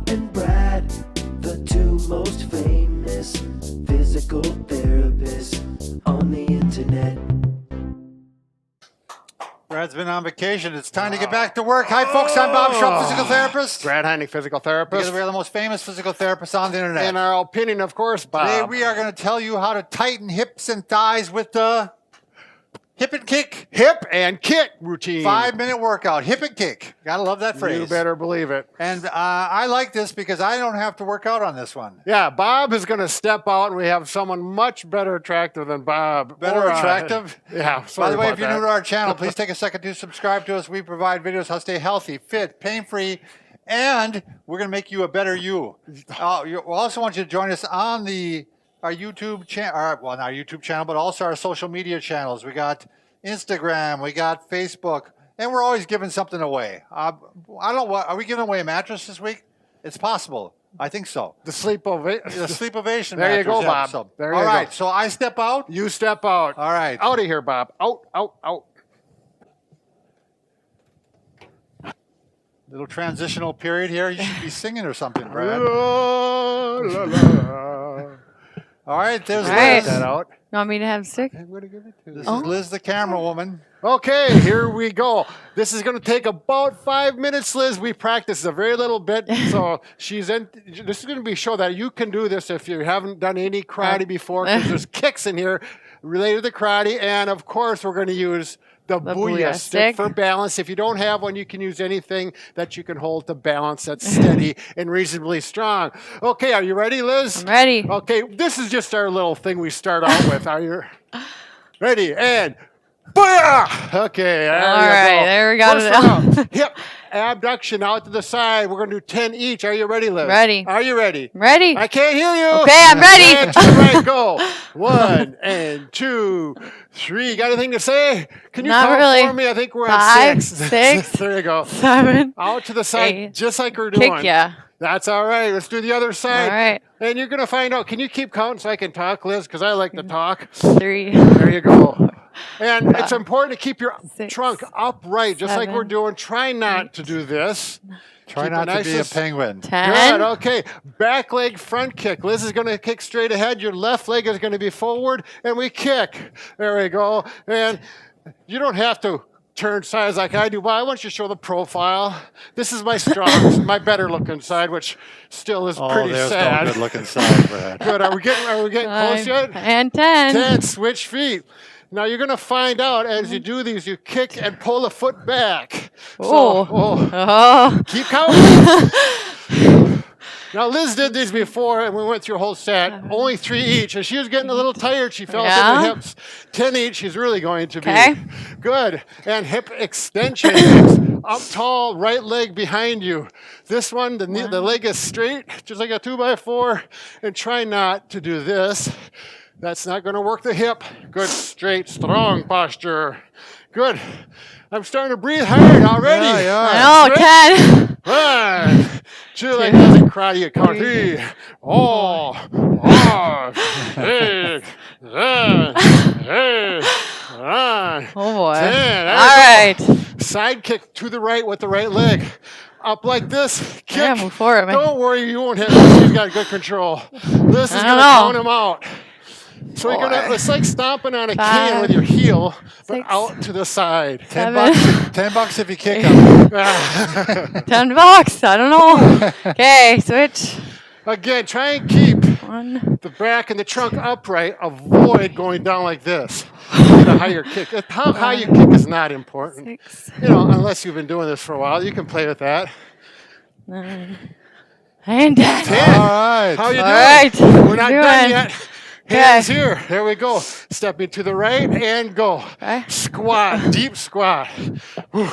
and Brad, the two most famous physical therapists on the internet. Brad's been on vacation. It's time to get back to work. Hi, folks. I'm Bob Schrupp, physical therapist. Brad Heineck, physical therapist. Because we are the most famous physical therapists on the internet. In our opinion, of course, Bob. Today we are going to tell you how to tighten hips and thighs with the hip and kick. Hip and kick routine. 5-minute workout. Hip and kick. Gotta love that phrase. You better believe it. And I like this because I don't have to work out on this one. Yeah, Bob is going to step out, and we have someone much better attractive than Bob. Better attractive? Yeah. By the way, if you're new to our channel, please take a second to subscribe to us. We provide videos how to stay healthy, fit, pain-free, and we're going to make you a better you. We also want you to join us on our YouTube channel, well, not our YouTube channel, but also our social media channels. We got Instagram, we got Facebook, and we're always giving something away. I don't know what, are we giving away a mattress this week? It's possible. I think so. The sleep ovation. The sleep ovation. There you mattress, go, Bob. So, there you all go. right, so I step out. You step out. All right. Out of here, Bob. Out, out, out. Little transitional period here. You should be singing or something, Brad. La, la, la. All right, there's All right. Liz. That out. You want me to have a stick? I'm going to give it to This you. is Liz, the camera woman. Okay, here we go. This is going to take about 5 minutes, Liz. We practiced a very little bit, so this is going to be show that you can do this if you haven't done any karate before, because there's kicks in here related to karate, and of course we're going to use the booyah stick for balance. If you don't have one, you can use anything that you can hold to balance that's steady and reasonably strong. Okay, are you ready, Liz? I'm ready. Okay, this is just our little thing we start out with. Are you ready? And booyah! Okay, there All you right, go. there we got First it out. round, hip abduction out to the side. We're going to do 10 each. Are you ready, Liz? Ready. Are you ready? I'm ready. I can't hear you. Okay, I'm ready. And to the right, go. 1 and 2, 3. Got anything to say? Can you Not count really. for me? I think we're 5, at 6. 6. There you go. 7. Out to the side, 8. just like we're doing. Kick ya. That's all right. Let's do the other side. All right. And you're going to find out. Can you keep counting so I can talk, Liz? Because I like to talk. 3. There you go. And it's important to keep your 6, trunk upright, just like 7, we're doing. Try not to do this. Try Keep not it to nice be a and penguin. 10. Good, okay. Back leg front kick. Liz is going to kick straight ahead. Your left leg is going to be forward, and we kick. There we go. And you don't have to turn sides like I do, but I want you to show the profile. This is my strong, my better looking side, which still is pretty there's sad. no good looking side, Brad. Good. Are we getting close yet? And 10. 10. Switch feet. Now you're going to find out as you do these, you kick and pull the foot back. So, Oh. keep counting. Now Liz did these before, and we went through a whole set. Only 3 each, and she was getting a little tired. She felt in the hips. 10 each. She's really going to be good. And hip extensions. Up tall, right leg behind you. This one, the leg is straight, just like a 2x4. And try not to do this. That's not going to work the hip. Good, straight, strong posture. Good. I'm starting to breathe hard already. I know, 10. 1, 2, like that's a karate. You count 3, 4, 5, 6, 7, 8, 9, Oh, boy. 10. All right. Side kick to the right with the right leg. Up like this. Kick. Yeah, move forward, man. Don't worry, you won't hit him. He's got good control. This is going to count him out. So you're gonna, it's like stomping on a can with your heel, but 6, out to the side. 7. $10 if you kick him. $10. I don't know. Okay, switch. Again, try and keep 1. the back and the trunk upright. Avoid going down like this. Get a higher kick. How high you kick is not important. 6. You know, unless you've been doing this for a while, you can play with that. 9. And 10. 10. All right. How you doing? All right. We're not done yet. Hands here. There we go. Stepping to the right and go. Okay. Squat. Deep squat. Whew.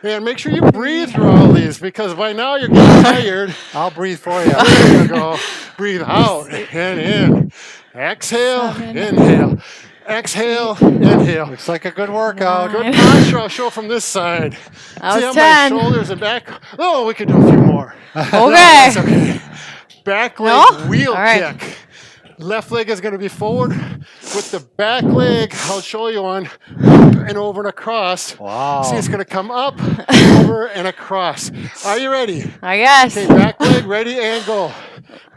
And make sure you breathe through all these, because by now you're getting tired. I'll breathe for you. There you go. Breathe out and in. Exhale. 7. Inhale. Exhale. Inhale. Looks like a good workout. Good posture. I'll show from this side. That See was how 10. my shoulders and back. Oh, we can do a few more. Okay. No, that's okay. Back leg No? wheel All right. kick. Left leg is going to be forward. with the back leg. I'll show you one, up and over and across. Wow. See, it's going to come up, over, and across. Are you ready? I guess. Okay, back leg, ready, and go.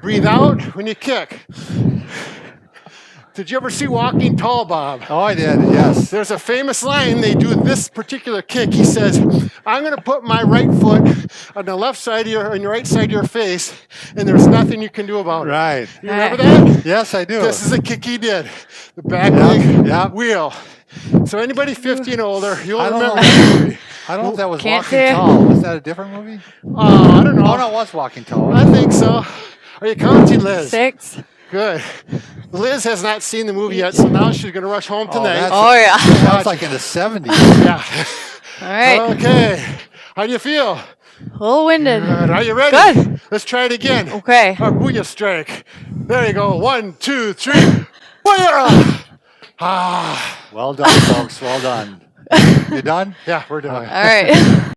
Breathe out when you kick. Did you ever see Walking Tall, Bob? Oh, I did. Yes. There's a famous line. They do this particular kick. He says, I'm going to put my right foot on the left side of your, on your right side of your face, and there's nothing you can do about it. Right. You remember that? Yes, I do. This is a kick he did. The back leg wheel. So anybody 50 and older, you'll remember that movie. I don't know if that was Can't Walking say. Tall. Was that a different movie? I don't know. Oh, no, it was Walking Tall. I think so. Are you counting, Liz? 6. Good. Liz has not seen the movie yet, so now she's going to rush home tonight. that's- Oh, yeah. That's like in the 70s. Yeah. All right. Okay. How do you feel? A little winded. Good. Are you ready? Good. Let's try it again. Okay. A booyah strike. There you go. 1, 2, 3. Booyah! Ah. Well done, folks. Well done. You done? Yeah, we're done. All right.